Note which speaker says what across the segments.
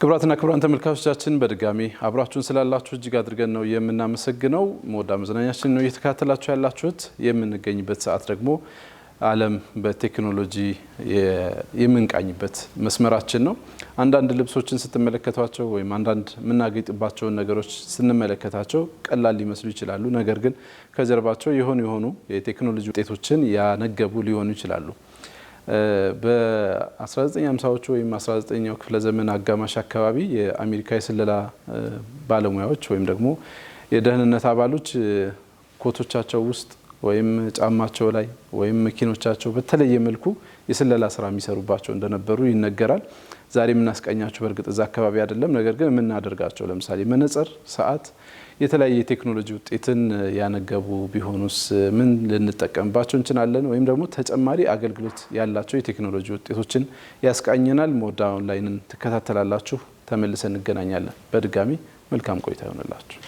Speaker 1: ክቡራትና ክቡራን ተመልካቾቻችን በድጋሚ አብራችሁን ስላላችሁ እጅግ አድርገን ነው የምናመሰግነው። ሞዳ መዝናኛችን ነው እየተከታተላችሁ ያላችሁት። የምንገኝበት ሰዓት ደግሞ ዓለም በቴክኖሎጂ የምንቃኝበት መስመራችን ነው። አንዳንድ ልብሶችን ስትመለከቷቸው ወይም አንዳንድ የምናጌጥባቸውን ነገሮች ስንመለከታቸው ቀላል ሊመስሉ ይችላሉ። ነገር ግን ከጀርባቸው የሆኑ የቴክኖሎጂ ውጤቶችን ያነገቡ ሊሆኑ ይችላሉ። በ1950ዎቹ ወይም 19ኛው ክፍለ ዘመን አጋማሽ አካባቢ የአሜሪካ የስለላ ባለሙያዎች ወይም ደግሞ የደህንነት አባሎች ኮቶቻቸው ውስጥ ወይም ጫማቸው ላይ ወይም መኪኖቻቸው በተለየ መልኩ የስለላ ስራ የሚሰሩባቸው እንደነበሩ ይነገራል። ዛሬ የምናስቀኛቸው በእርግጥ እዛ አካባቢ አይደለም። ነገር ግን የምናደርጋቸው ለምሳሌ መነጽር፣ ሰዓት የተለያየ የቴክኖሎጂ ውጤትን ያነገቡ ቢሆኑስ ምን ልንጠቀምባቸው እንችላለን? ወይም ደግሞ ተጨማሪ አገልግሎት ያላቸው የቴክኖሎጂ ውጤቶችን ያስቃኘናል። ሞዳ ኦንላይንን ትከታተላላችሁ። ተመልሰን እንገናኛለን። በድጋሚ መልካም ቆይታ ይሆንላችሁ።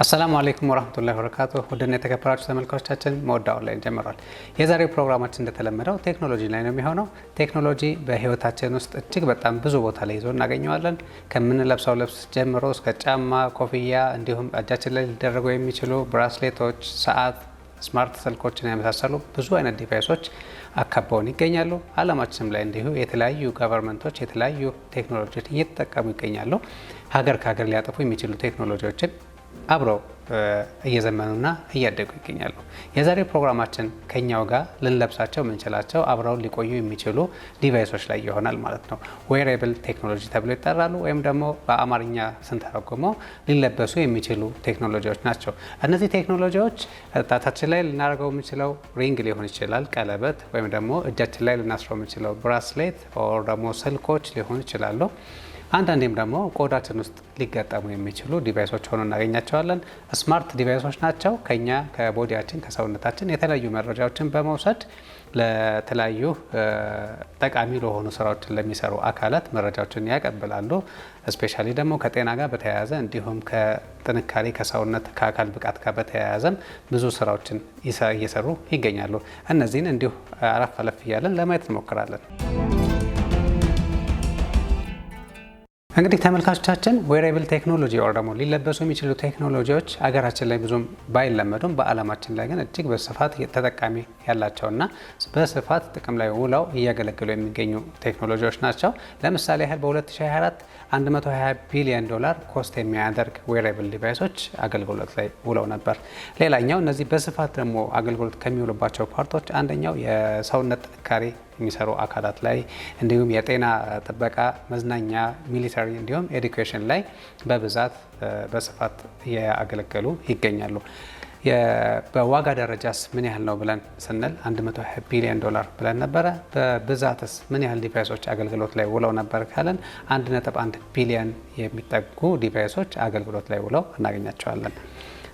Speaker 2: አሰላሙ አለይኩም ወራህመቱላሂ ወበረካቱሁ። ወደነ የተከበራችሁ ተመልካቾቻችን ሞዳ ኦንላይን ጀምሯል። የዛሬው ፕሮግራማችን እንደተለመደው ቴክኖሎጂ ላይ ነው የሚሆነው። ቴክኖሎጂ በህይወታችን ውስጥ እጅግ በጣም ብዙ ቦታ ላይ ይዞ እናገኘዋለን። ከምንለብሰው ልብስ ጀምሮ እስከ ጫማ፣ ኮፍያ እንዲሁም እጃችን ላይ ሊደረጉ የሚችሉ ብራስሌቶች፣ ሰዓት፣ ስማርት ስልኮችን የመሳሰሉ ብዙ አይነት ዲቫይሶች አካባውን ይገኛሉ። አለማችንም ላይ እንዲሁ የተለያዩ ገቨርንመንቶች የተለያዩ ቴክኖሎጂዎችን እየተጠቀሙ ይገኛሉ። ሀገር ከሀገር ሊያጠፉ የሚችሉ ቴክኖሎጂዎችን አብረው እየዘመኑና እያደጉ ይገኛሉ። የዛሬው ፕሮግራማችን ከኛው ጋር ልንለብሳቸው የምንችላቸው አብረው ሊቆዩ የሚችሉ ዲቫይሶች ላይ ይሆናል ማለት ነው። ዌሬብል ቴክኖሎጂ ተብሎ ይጠራሉ፣ ወይም ደግሞ በአማርኛ ስንተረጉመው ሊለበሱ የሚችሉ ቴክኖሎጂዎች ናቸው። እነዚህ ቴክኖሎጂዎች ጣታችን ላይ ልናደርገው የምንችለው ሪንግ ሊሆን ይችላል፣ ቀለበት፣ ወይም ደግሞ እጃችን ላይ ልናስረው የምንችለው ብራስሌት ኦር ደግሞ ስልኮች ሊሆኑ ይችላሉ። አንዳንዴም ደግሞ ቆዳችን ውስጥ ሊገጠሙ የሚችሉ ዲቫይሶች ሆኖ እናገኛቸዋለን። ስማርት ዲቫይሶች ናቸው። ከኛ ከቦዲያችን ከሰውነታችን የተለያዩ መረጃዎችን በመውሰድ ለተለያዩ ጠቃሚ ለሆኑ ስራዎችን ለሚሰሩ አካላት መረጃዎችን ያቀብላሉ። እስፔሻሊ ደግሞ ከጤና ጋር በተያያዘ እንዲሁም ከጥንካሬ ከሰውነት ከአካል ብቃት ጋር በተያያዘም ብዙ ስራዎችን እየሰሩ ይገኛሉ። እነዚህን እንዲሁ አረፍ አለፍ እያለን ለማየት እንሞክራለን። እንግዲህ ተመልካቾቻችን ዌሬብል ቴክኖሎጂ ወር ደግሞ ሊለበሱ የሚችሉ ቴክኖሎጂዎች አገራችን ላይ ብዙም ባይለመዱም በዓለማችን ላይ ግን እጅግ በስፋት ተጠቃሚ ያላቸውና በስፋት ጥቅም ላይ ውለው እያገለገሉ የሚገኙ ቴክኖሎጂዎች ናቸው። ለምሳሌ ያህል በ2024 $120 ቢሊዮን ኮስት የሚያደርግ ዌሬብል ዲቫይሶች አገልግሎት ላይ ውለው ነበር። ሌላኛው እነዚህ በስፋት ደግሞ አገልግሎት ከሚውሉባቸው ፓርቶች አንደኛው የሰውነት ጥንካሬ የሚሰሩ አካላት ላይ እንዲሁም የጤና ጥበቃ፣ መዝናኛ፣ ሚሊተሪ እንዲሁም ኤዱኬሽን ላይ በብዛት በስፋት እያገለገሉ ይገኛሉ። በዋጋ ደረጃስ ምን ያህል ነው ብለን ስንል $120 ቢሊዮን ብለን ነበረ። በብዛትስ ምን ያህል ዲቫይሶች አገልግሎት ላይ ውለው ነበር ካለን 1.1 ቢሊዮን የሚጠጉ ዲቫይሶች አገልግሎት ላይ ውለው እናገኛቸዋለን።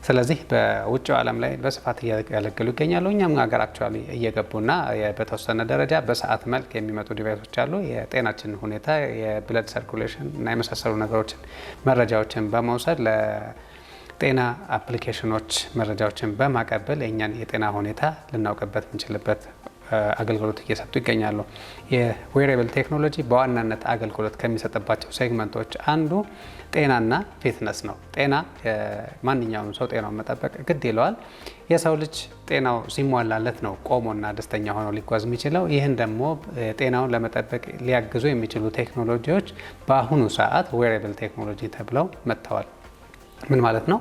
Speaker 2: ስለዚህ በውጭው ዓለም ላይ በስፋት እያገለገሉ ይገኛሉ። እኛም ሀገር አክቹአሊ እየገቡና በተወሰነ ደረጃ በሰዓት መልክ የሚመጡ ዲቫይሶች አሉ። የጤናችን ሁኔታ የብለድ ሰርኩሌሽን እና የመሳሰሉ ነገሮችን መረጃዎችን በመውሰድ ለጤና አፕሊኬሽኖች መረጃዎችን በማቀበል የእኛን የጤና ሁኔታ ልናውቅበት የምንችልበት አገልግሎት እየሰጡ ይገኛሉ። የዌሬብል ቴክኖሎጂ በዋናነት አገልግሎት ከሚሰጥባቸው ሴግመንቶች አንዱ ጤናና ፊትነስ ነው። ጤና ማንኛውም ሰው ጤናውን መጠበቅ ግድ ይለዋል። የሰው ልጅ ጤናው ሲሟላለት ነው ቆሞና ደስተኛ ሆኖ ሊጓዝ የሚችለው። ይህን ደግሞ ጤናውን ለመጠበቅ ሊያግዙ የሚችሉ ቴክኖሎጂዎች በአሁኑ ሰዓት ዌሬብል ቴክኖሎጂ ተብለው መጥተዋል። ምን ማለት ነው?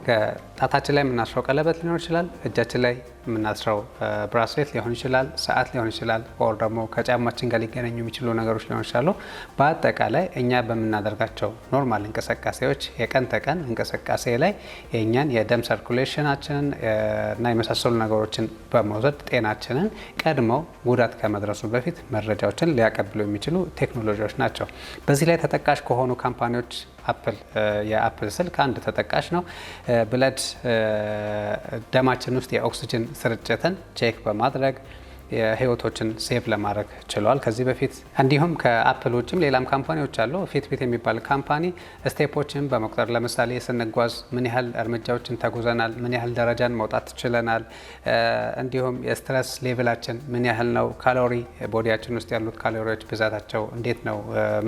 Speaker 2: ከጣታችን ላይ የምናስረው ቀለበት ሊሆን ይችላል፣ እጃችን ላይ የምናስረው ብራስሌት ሊሆን ይችላል፣ ሰዓት ሊሆን ይችላል፣ ኦር ደግሞ ከጫማችን ጋር ሊገናኙ የሚችሉ ነገሮች ሊሆን ይችላሉ። በአጠቃላይ እኛ በምናደርጋቸው ኖርማል እንቅስቃሴዎች የቀን ተቀን እንቅስቃሴ ላይ የእኛን የደም ሰርኩሌሽናችንን እና የመሳሰሉ ነገሮችን በመውሰድ ጤናችንን ቀድመው ጉዳት ከመድረሱ በፊት መረጃዎችን ሊያቀብሉ የሚችሉ ቴክኖሎጂዎች ናቸው። በዚህ ላይ ተጠቃሽ ከሆኑ ካምፓኒዎች የአፕል ስልክ አንድ ተጠቃሽ ነው። ብለድ ደማችን ውስጥ የኦክሲጅን ስርጭትን ቼክ በማድረግ የህይወቶችን ሴቭ ለማድረግ ችለዋል ከዚህ በፊት። እንዲሁም ከአፕል ውጭም ሌላም ካምፓኒዎች አሉ። ፊትቢት የሚባል ካምፓኒ ስቴፖችን በመቁጠር ለምሳሌ ስንጓዝ ምን ያህል እርምጃዎችን ተጉዘናል፣ ምን ያህል ደረጃን መውጣት ችለናል፣ እንዲሁም የስትረስ ሌቭላችን ምን ያህል ነው፣ ካሎሪ ቦዲያችን ውስጥ ያሉት ካሎሪዎች ብዛታቸው እንዴት ነው፣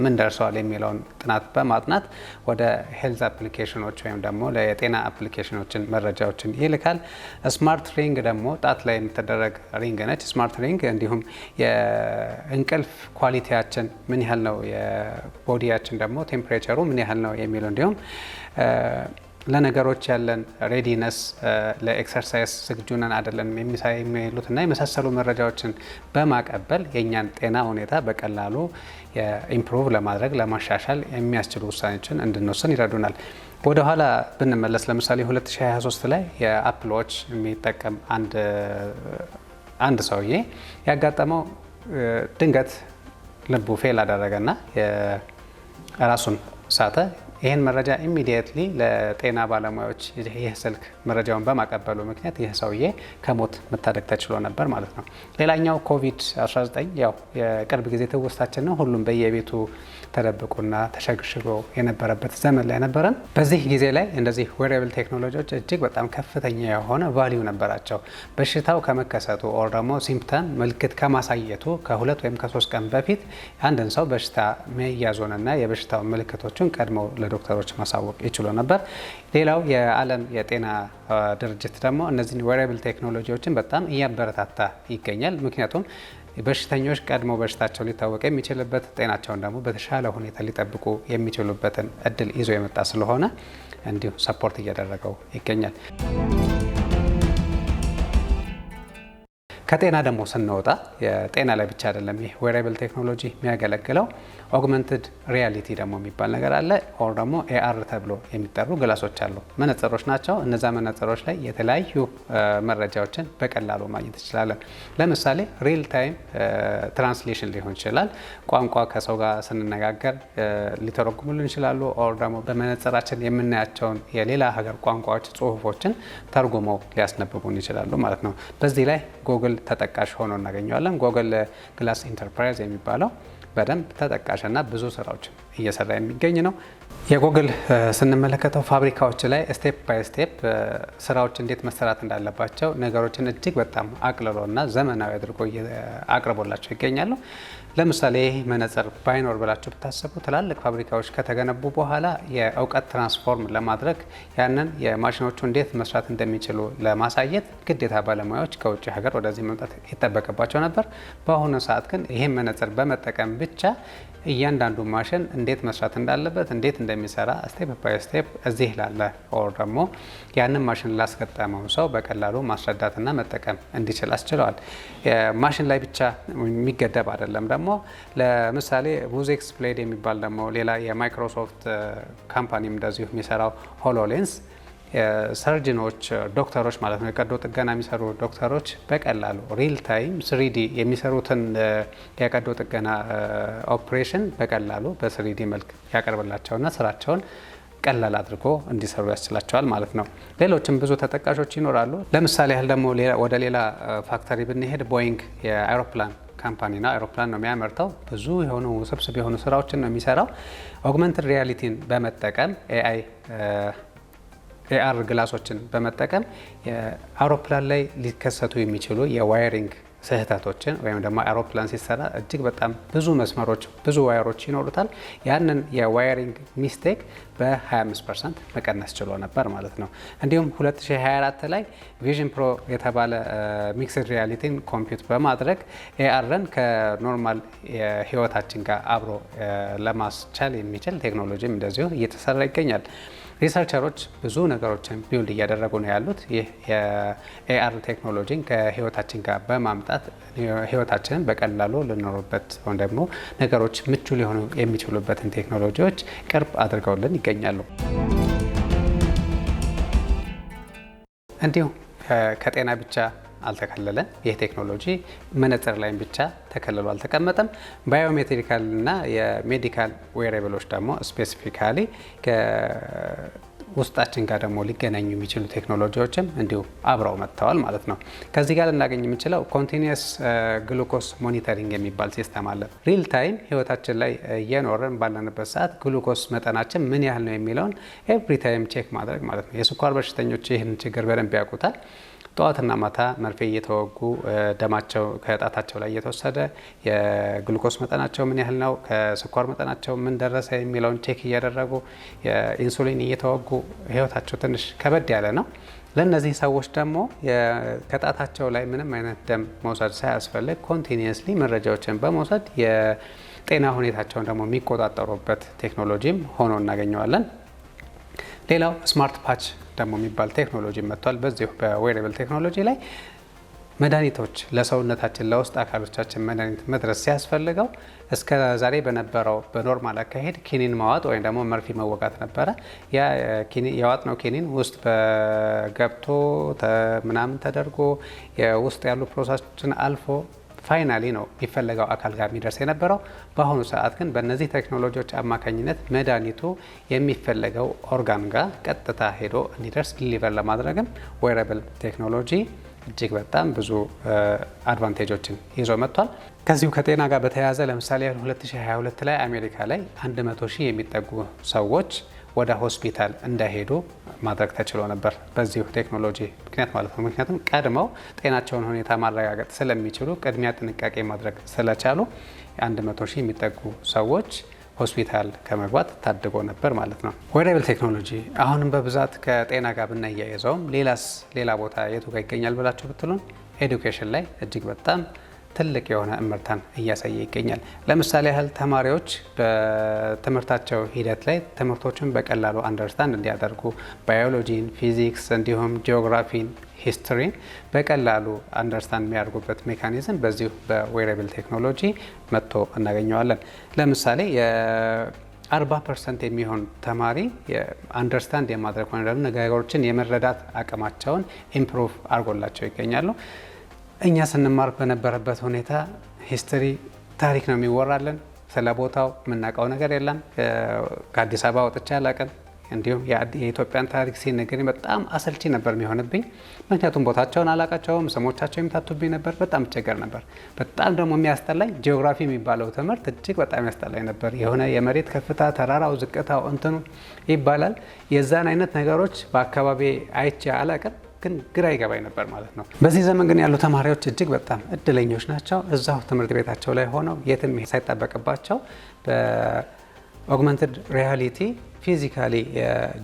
Speaker 2: ምን ደርሰዋል የሚለውን ጥናት በማጥናት ወደ ሄልዝ አፕሊኬሽኖች ወይም ደግሞ ለጤና አፕሊኬሽኖችን መረጃዎችን ይልካል። ስማርት ሪንግ ደግሞ ጣት ላይ የምትደረግ ሪንግ ነች። ስማርት ሪንግ እንዲሁም የእንቅልፍ ኳሊቲያችን ምን ያህል ነው፣ የቦዲያችን ደግሞ ቴምፕሬቸሩ ምን ያህል ነው የሚለው እንዲሁም ለነገሮች ያለን ሬዲነስ ለኤክሰርሳይዝ ዝግጁ ነን አይደለም የሚሉትና የመሳሰሉ መረጃዎችን በማቀበል የእኛን ጤና ሁኔታ በቀላሉ ኢምፕሩቭ ለማድረግ ለማሻሻል የሚያስችሉ ውሳኔዎችን እንድንወስን ይረዱናል። ወደ ኋላ ብንመለስ ለምሳሌ 2023 ላይ የአፕል ዎች የሚጠቀም አንድ ሰውዬ ያጋጠመው ድንገት ልቡ ፌል አደረገና ራሱን ሳተ። ይህን መረጃ ኢሚዲየትሊ ለጤና ባለሙያዎች ይህ ስልክ መረጃውን በማቀበሉ ምክንያት ይህ ሰውዬ ከሞት መታደግ ተችሎ ነበር ማለት ነው። ሌላኛው ኮቪድ-19 ያው የቅርብ ጊዜ ትውስታችን ነው። ሁሉም በየቤቱ ተደብቆና ተሸግሽጎ የነበረበት ዘመን ላይ ነበረን። በዚህ ጊዜ ላይ እንደዚህ ዌሬብል ቴክኖሎጂዎች እጅግ በጣም ከፍተኛ የሆነ ቫሊዩ ነበራቸው። በሽታው ከመከሰቱ ኦር ደግሞ ሲምፕተም ምልክት ከማሳየቱ ከ2 ወይም ከ3 ቀን በፊት አንድን ሰው በሽታ መያዙንና የበሽታው ምልክቶችን ቀድመው ዶክተሮች ማሳወቅ ይችሉ ነበር። ሌላው የዓለም የጤና ድርጅት ደግሞ እነዚህን ዌሬብል ቴክኖሎጂዎችን በጣም እያበረታታ ይገኛል። ምክንያቱም በሽተኞች ቀድሞ በሽታቸው ሊታወቅ የሚችልበት፣ ጤናቸውን ደግሞ በተሻለ ሁኔታ ሊጠብቁ የሚችሉበትን እድል ይዞ የመጣ ስለሆነ እንዲሁ ሰፖርት እያደረገው ይገኛል። ከጤና ደግሞ ስንወጣ የጤና ላይ ብቻ አይደለም ይህ ዌሬብል ቴክኖሎጂ የሚያገለግለው። ኦግመንትድ ሪያሊቲ ደግሞ የሚባል ነገር አለ። ኦር ደግሞ ኤአር ተብሎ የሚጠሩ ግላሶች አሉ። መነጽሮች ናቸው። እነዛ መነጽሮች ላይ የተለያዩ መረጃዎችን በቀላሉ ማግኘት እንችላለን። ለምሳሌ ሪል ታይም ትራንስሌሽን ሊሆን ይችላል። ቋንቋ ከሰው ጋር ስንነጋገር ሊተረጉሙልን ይችላሉ። ኦር ደግሞ በመነጽራችን የምናያቸውን የሌላ ሀገር ቋንቋዎች ጽሁፎችን ተርጉመው ሊያስነብቡን ይችላሉ ማለት ነው። በዚህ ላይ ጎግል ተጠቃሽ ሆኖ እናገኘዋለን። ጎግል ግላስ ኢንተርፕራይዝ የሚባለው በደንብ ተጠቃሽና ብዙ ስራዎችን እየሰራ የሚገኝ ነው። የጎግል ስንመለከተው ፋብሪካዎች ላይ ስቴፕ ባይ ስቴፕ ስራዎች እንዴት መሰራት እንዳለባቸው ነገሮችን እጅግ በጣም አቅልሎና ዘመናዊ አድርጎ አቅርቦላቸው ይገኛሉ። ለምሳሌ ይህ መነጽር ባይኖር ብላችሁ ብታስቡ ትላልቅ ፋብሪካዎች ከተገነቡ በኋላ የእውቀት ትራንስፎርም ለማድረግ ያንን የማሽኖቹ እንዴት መስራት እንደሚችሉ ለማሳየት ግዴታ ባለሙያዎች ከውጭ ሀገር ወደዚህ መምጣት ይጠበቅባቸው ነበር። በአሁኑ ሰዓት ግን ይህን መነጽር በመጠቀም ብቻ እያንዳንዱ ማሽን እንዴት መስራት እንዳለበት እንዴት እንደሚሰራ ስቴፕ ባይ ስቴፕ እዚህ ላለ ኦር ደግሞ ያንን ማሽን ላስገጠመው ሰው በቀላሉ ማስረዳትና መጠቀም እንዲችል አስችለዋል። ማሽን ላይ ብቻ የሚገደብ አይደለም። ደግሞ ለምሳሌ ቡዜክስ ፕሌድ የሚባል ደግሞ ሌላ የማይክሮሶፍት ካምፓኒም እንደዚሁ የሚሰራው ሆሎሌንስ ሰርጅኖች ዶክተሮች ማለት ነው የቀዶ ጥገና የሚሰሩ ዶክተሮች በቀላሉ ሪል ታይም 3D የሚሰሩትን የቀዶ ጥገና ኦፕሬሽን በቀላሉ በ3D መልክ ያቀርብላቸውና ስራቸውን ቀላል አድርጎ እንዲሰሩ ያስችላቸዋል ማለት ነው። ሌሎችም ብዙ ተጠቃሾች ይኖራሉ። ለምሳሌ ያህል ደግሞ ወደ ሌላ ፋክተሪ ብንሄድ ቦይንግ የአይሮፕላን ካምፓኒ ነው። አይሮፕላን ነው የሚያመርተው። ብዙ የሆኑ ውስብስብ የሆኑ ስራዎችን ነው የሚሰራው። ኦግመንትድ ሪያሊቲን በመጠቀም ኤአር ግላሶችን በመጠቀም አውሮፕላን ላይ ሊከሰቱ የሚችሉ የዋይሪንግ ስህተቶችን ወይም ደግሞ አውሮፕላን ሲሰራ እጅግ በጣም ብዙ መስመሮች ብዙ ዋየሮች ይኖሩታል። ያንን የዋይሪንግ ሚስቴክ በ25% መቀነስ ችሎ ነበር ማለት ነው። እንዲሁም 2024 ላይ ቪዥን ፕሮ የተባለ ሚክስድ ሪያሊቲን ኮምፒውት በማድረግ ኤአርን ከኖርማል የህይወታችን ጋር አብሮ ለማስቻል የሚችል ቴክኖሎጂም እንደዚሁ እየተሰራ ይገኛል። ሪሰርቸሮች ብዙ ነገሮችን ቢውልድ እያደረጉ ነው ያሉት። ይህ የኤአር ቴክኖሎጂን ከህይወታችን ጋር በማምጣት ህይወታችንን በቀላሉ ልንኖርበት ወይም ደግሞ ነገሮች ምቹ ሊሆኑ የሚችሉበትን ቴክኖሎጂዎች ቅርብ አድርገውልን ይገኛሉ። እንዲሁም ከጤና ብቻ አልተከለለን። ይህ ቴክኖሎጂ መነጽር ላይም ብቻ ተከልሎ አልተቀመጠም። ባዮሜትሪካል እና የሜዲካል ዌሬብሎች ደግሞ ስፔሲፊካሊ ውስጣችን ጋር ደግሞ ሊገናኙ የሚችሉ ቴክኖሎጂዎችም እንዲሁ አብረው መጥተዋል ማለት ነው። ከዚህ ጋር ልናገኝ የምንችለው ኮንቲኒየስ ግሉኮስ ሞኒተሪንግ የሚባል ሲስተም አለ። ሪል ታይም ህይወታችን ላይ እየኖርን ባለንበት ሰዓት ግሉኮስ መጠናችን ምን ያህል ነው የሚለውን ኤቭሪ ታይም ቼክ ማድረግ ማለት ነው። የስኳር በሽተኞች ይህን ችግር በደንብ ያውቁታል። ጠዋትና ማታ መርፌ እየተወጉ ደማቸው ከጣታቸው ላይ እየተወሰደ የግሉኮስ መጠናቸው ምን ያህል ነው፣ ከስኳር መጠናቸው ምን ደረሰ የሚለውን ቼክ እያደረጉ የኢንሱሊን እየተወጉ ህይወታቸው ትንሽ ከበድ ያለ ነው። ለእነዚህ ሰዎች ደግሞ ከጣታቸው ላይ ምንም አይነት ደም መውሰድ ሳያስፈልግ ኮንቲኒየስሊ መረጃዎችን በመውሰድ የጤና ሁኔታቸውን ደግሞ የሚቆጣጠሩበት ቴክኖሎጂም ሆኖ እናገኘዋለን። ሌላው ስማርት ፓች ደግሞ የሚባል ቴክኖሎጂ መጥቷል። በዚሁ በዌሬብል ቴክኖሎጂ ላይ መድኃኒቶች ለሰውነታችን ለውስጥ አካሎቻችን መድኃኒት መድረስ ሲያስፈልገው እስከ ዛሬ በነበረው በኖርማል አካሄድ ኪኒን ማዋጥ ወይም ደግሞ መርፌ መወጋት ነበረ። የዋጥነው ኪኒን ውስጥ በገብቶ ምናምን ተደርጎ የውስጥ ያሉ ፕሮሰሶችን አልፎ ፋይናሊ ነው የሚፈለገው አካል ጋር የሚደርስ የነበረው። በአሁኑ ሰዓት ግን በእነዚህ ቴክኖሎጂዎች አማካኝነት መድኃኒቱ የሚፈለገው ኦርጋን ጋር ቀጥታ ሄዶ እንዲደርስ ዲሊቨር ለማድረግም ዌረብል ቴክኖሎጂ እጅግ በጣም ብዙ አድቫንቴጆችን ይዞ መጥቷል። ከዚሁ ከጤና ጋር በተያያዘ ለምሳሌ 2022 ላይ አሜሪካ ላይ 100 ሺህ የሚጠጉ ሰዎች ወደ ሆስፒታል እንዳይሄዱ ማድረግ ተችሎ ነበር በዚሁ ቴክኖሎጂ ምክንያት ማለት ነው። ምክንያቱም ቀድመው ጤናቸውን ሁኔታ ማረጋገጥ ስለሚችሉ ቅድሚያ ጥንቃቄ ማድረግ ስለቻሉ 100 ሺህ የሚጠጉ ሰዎች ሆስፒታል ከመግባት ታድጎ ነበር ማለት ነው። ዌሬብል ቴክኖሎጂ አሁንም በብዛት ከጤና ጋር ብናያይዘውም ሌላ ቦታ የቱ ጋር ይገኛል ብላችሁ ብትሉን ኤዱኬሽን ላይ እጅግ በጣም ትልቅ የሆነ እምርታን እያሳየ ይገኛል። ለምሳሌ ያህል ተማሪዎች በትምህርታቸው ሂደት ላይ ትምህርቶችን በቀላሉ አንደርስታንድ እንዲያደርጉ ባዮሎጂን፣ ፊዚክስ እንዲሁም ጂኦግራፊን፣ ሂስትሪን በቀላሉ አንደርስታንድ የሚያደርጉበት ሜካኒዝም በዚሁ በዌሬብል ቴክኖሎጂ መጥቶ እናገኘዋለን። ለምሳሌ 40% የሚሆን ተማሪ አንደርስታንድ የማድረግ ሆነ ደግሞ ነገሮችን የመረዳት አቅማቸውን ኢምፕሩቭ አድርጎላቸው ይገኛሉ። እኛ ስንማር በነበረበት ሁኔታ ሂስትሪ ታሪክ ነው የሚወራለን። ስለ ቦታው የምናውቀው ነገር የለም። ከአዲስ አበባ ወጥቼ አላውቅም። እንዲሁም የኢትዮጵያን ታሪክ ሲነገረኝ በጣም አሰልቺ ነበር የሚሆንብኝ። ምክንያቱም ቦታቸውን አላውቃቸውም፣ ስሞቻቸው የሚታቱብኝ ነበር። በጣም እቸገር ነበር። በጣም ደግሞ የሚያስጠላኝ ጂኦግራፊ የሚባለው ትምህርት እጅግ በጣም ያስጠላኝ ነበር። የሆነ የመሬት ከፍታ፣ ተራራው፣ ዝቅታው እንትኑ ይባላል። የዛን አይነት ነገሮች በአካባቢ አይቼ አላውቅም፣ ግን ግራ ይገባኝ ነበር ማለት ነው። በዚህ ዘመን ግን ያሉ ተማሪዎች እጅግ በጣም እድለኞች ናቸው። እዛው ትምህርት ቤታቸው ላይ ሆነው የትም ሳይጠበቅባቸው በኦግመንትድ ሪያሊቲ ፊዚካሊ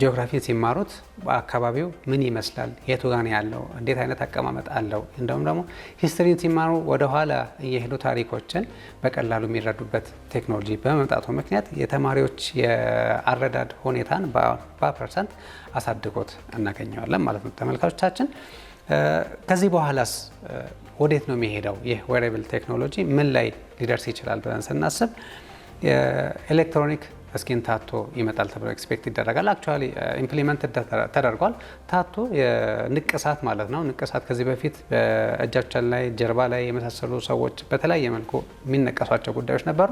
Speaker 2: ጂኦግራፊ ሲማሩት አካባቢው ምን ይመስላል፣ የቱ ጋር ያለው፣ እንዴት አይነት አቀማመጥ አለው፣ እንደውም ደግሞ ሂስትሪን ሲማሩ ወደኋላ እየሄዱ ታሪኮችን በቀላሉ የሚረዱበት ቴክኖሎጂ በመምጣቱ ምክንያት የተማሪዎች የአረዳድ ሁኔታን በ40% አሳድጎት እናገኘዋለን ማለት ነው። ተመልካቾቻችን ከዚህ በኋላስ ወዴት ነው የሚሄደው? ይህ ዌሬብል ቴክኖሎጂ ምን ላይ ሊደርስ ይችላል ብለን ስናስብ ኤሌክትሮኒክ ስኪን ታቶ ይመጣል ተብሎ ኤክስፔክት ይደረጋል። አክቹዋሊ ኢምፕሊመንት ተደርጓል። ታቶ ንቅሳት ማለት ነው። ንቅሳት ከዚህ በፊት በእጃችን ላይ፣ ጀርባ ላይ የመሳሰሉ ሰዎች በተለያየ መልኩ የሚነቀሷቸው ጉዳዮች ነበሩ።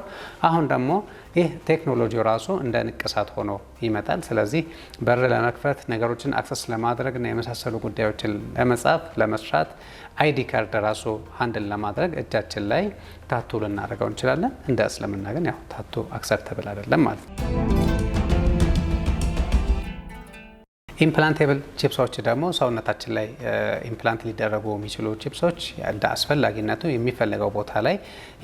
Speaker 2: አሁን ደግሞ ይህ ቴክኖሎጂ ራሱ እንደ ንቅሳት ሆኖ ይመጣል። ስለዚህ በር ለመክፈት፣ ነገሮችን አክሰስ ለማድረግ እና የመሳሰሉ ጉዳዮችን ለመጻፍ፣ ለመስራት፣ አይዲ ካርድ ራሱ ሃንድል ለማድረግ እጃችን ላይ ታቶ ልናደርገው እንችላለን። እንደ እስልምና ግን ያው ታቶ አክሰፕተብል አይደለም ማለት ነው። ኢምፕላንቴብል ቺፕሶች ደግሞ ሰውነታችን ላይ ኢምፕላንት ሊደረጉ የሚችሉ ቺፕሶች እንደ አስፈላጊነቱ የሚፈልገው ቦታ ላይ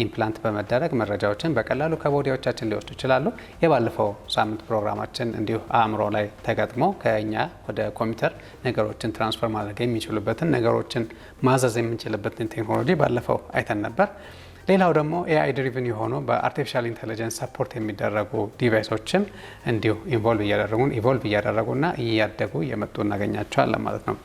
Speaker 2: ኢምፕላንት በመደረግ መረጃዎችን በቀላሉ ከቦዲዎቻችን ሊወስዱ ይችላሉ። የባለፈው ሳምንት ፕሮግራማችን እንዲሁ አእምሮ ላይ ተገጥሞ ከኛ ወደ ኮምፒውተር ነገሮችን ትራንስፈር ማድረግ የሚችሉበትን ነገሮችን ማዘዝ የምንችልበትን ቴክኖሎጂ ባለፈው አይተን ነበር። ሌላው ደግሞ ኤአይ ድሪቭን የሆኑ በአርቲፊሻል ኢንቴሊጀንስ ሰፖርት የሚደረጉ ዲቫይሶችም እንዲሁ ኢቮልቭ እያደረጉና እያደጉ እየመጡ እናገኛቸዋለን ማለት ነው።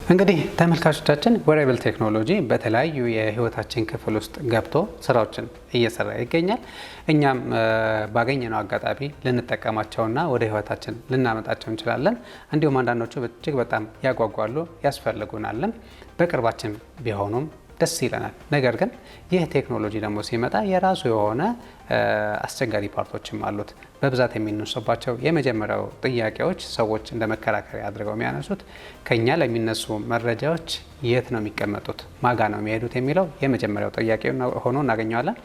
Speaker 2: እንግዲህ ተመልካቾቻችን ዌሬብል ቴክኖሎጂ በተለያዩ የህይወታችን ክፍል ውስጥ ገብቶ ስራዎችን እየሰራ ይገኛል። እኛም ባገኘነው አጋጣሚ ልንጠቀማቸውና ወደ ህይወታችን ልናመጣቸው እንችላለን። እንዲሁም አንዳንዶቹ እጅግ በጣም ያጓጓሉ፣ ያስፈልጉናልም። በቅርባችን ቢሆኑም ደስ ይለናል። ነገር ግን ይህ ቴክኖሎጂ ደግሞ ሲመጣ የራሱ የሆነ አስቸጋሪ ፓርቶችም አሉት። በብዛት የሚነሱባቸው የመጀመሪያው ጥያቄዎች ሰዎች እንደ መከራከሪያ አድርገው የሚያነሱት ከኛ ለሚነሱ መረጃዎች የት ነው የሚቀመጡት፣ ማጋ ነው የሚሄዱት የሚለው የመጀመሪያው ጥያቄ ሆኖ እናገኘዋለን።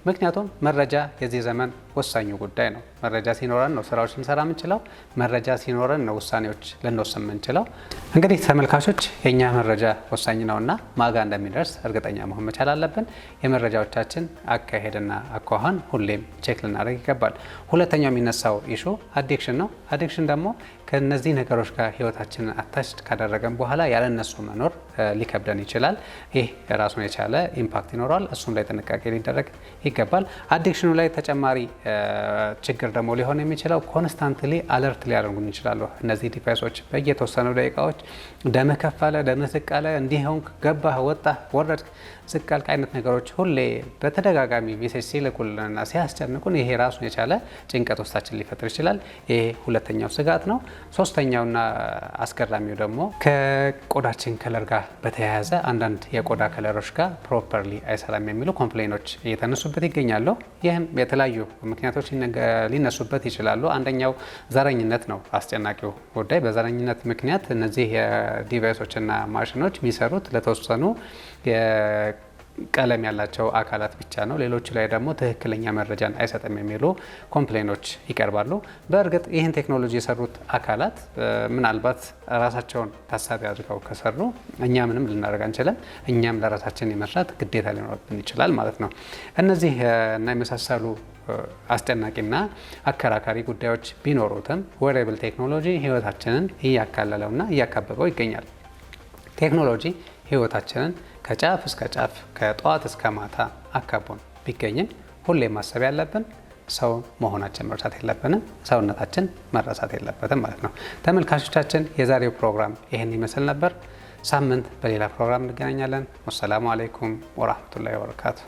Speaker 2: ምክንያቱም መረጃ የዚህ ዘመን ወሳኙ ጉዳይ ነው። መረጃ ሲኖረን ነው ስራዎች ልንሰራ የምንችለው። መረጃ ሲኖረን ነው ውሳኔዎች ልንወስን የምንችለው። እንግዲህ ተመልካቾች የእኛ መረጃ ወሳኝ ነውና ማጋ እንደሚደርስ እርግጠኛ መሆን መቻል አለብን። የመረጃዎቻችን አካሄድና አኳኋን ሁሌም ቼክ ልናደርግ ይገባል። ሁለተኛው የሚነሳው ኢሹ አዲክሽን ነው። አዲክሽን ደግሞ ከነዚህ ነገሮች ጋር ህይወታችንን አታችድ ካደረገን በኋላ ያለነሱ መኖር ሊከብደን ይችላል። ይህ ራሱን የቻለ ኢምፓክት ይኖረዋል። እሱም ላይ ጥንቃቄ ሊደረግ ይገባል። አዲክሽኑ ላይ ተጨማሪ ችግር ደግሞ ሊሆን የሚችለው ኮንስታንትሊ አለርት ሊያደርጉን ይችላሉ። እነዚህ ዲቫይሶች በየተወሰኑ ደቂቃዎች ደምህ ከፍ አለ፣ ደምህ ዝቅ አለ፣ እንዲህ ሆንክ፣ ገባህ፣ ወጣህ፣ ወረድክ፣ ዝቅ አልክ አይነት ነገሮች ሁሌ በተደጋጋሚ ሜሴጅ ሲልኩልንና ሲያስጨንቁን ይሄ ራሱን የቻለ ጭንቀት ውስጣችን ሊፈጥር ይችላል። ይሄ ሁለተኛው ስጋት ነው። ሶስተኛውና አስገራሚው ደግሞ ከቆዳችን ከለር ጋር በተያያዘ አንዳንድ የቆዳ ከለሮች ጋር ፕሮፐርሊ አይሰራም የሚሉ ኮምፕሌኖች እየተነሱበት ይገኛሉ። ይህም የተለያዩ ምክንያቶች ሊነሱበት ይችላሉ። አንደኛው ዘረኝነት ነው። አስጨናቂው ጉዳይ በዘረኝነት ምክንያት እነዚህ የዲቫይሶችና ማሽኖች የሚሰሩት ለተወሰኑ ቀለም ያላቸው አካላት ብቻ ነው። ሌሎቹ ላይ ደግሞ ትክክለኛ መረጃን አይሰጥም የሚሉ ኮምፕሌኖች ይቀርባሉ። በእርግጥ ይህን ቴክኖሎጂ የሰሩት አካላት ምናልባት ራሳቸውን ታሳቢ አድርገው ከሰሩ እኛ ምንም ልናደርግ አንችልም። እኛም ለራሳችን የመስራት ግዴታ ሊኖርብን ይችላል ማለት ነው። እነዚህ እና የመሳሰሉ አስጨናቂና አከራካሪ ጉዳዮች ቢኖሩትም ዌሬብል ቴክኖሎጂ ህይወታችንን እያካለለውና እያካበበው ይገኛል። ቴክኖሎጂ ህይወታችንን ከጫፍ እስከ ጫፍ ከጠዋት እስከ ማታ አካቦን ቢገኝም ሁሌ ማሰብ ያለብን ሰው መሆናችን መርሳት የለብንም። ሰውነታችን መረሳት የለበትም ማለት ነው። ተመልካቾቻችን የዛሬው ፕሮግራም ይህን ይመስል ነበር። ሳምንት በሌላ ፕሮግራም እንገናኛለን። ወሰላሙ አለይኩም ወራህመቱላሂ ወበረካቱ።